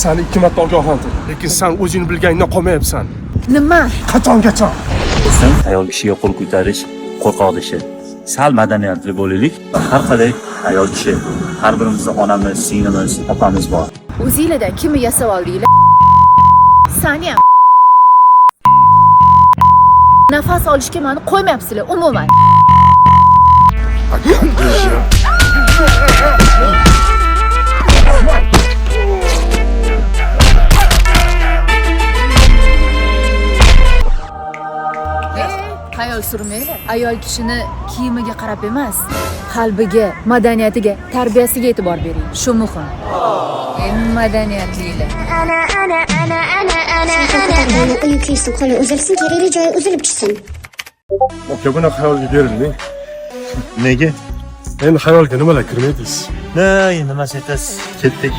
Seni 2 marta ogohlantirdim. Lekin sen o'zing bilganingdan qolmayapsan. Nima? Qachongacha? Sen ayol kishiga qo'l ko'tarish qo'rqoq ishi. Sal madaniyatli bo'laylik. Har qalay ayol kishi, har birimizda onamiz, singlimiz, opamiz bor. O'zinglardan kimni yasab oldinglar? Sani ham nafas olishga meni qo'ymayapsizlar umuman. Hayol surmaylar. Ayol kishini kiyimiga qarab emas, qalbiga, madaniyatiga, tarbiyasiga e'tibor bering. Shu muhim. Madaniyatlilar. Ana uyi kuysin, qo'li uzilsin, kerakli joyi uzilib chiqsin. Aka buni xayolga berilmang. Nega? Endi xayolga nimalar kirmaysiz? Nima aytasiz? Ketdik.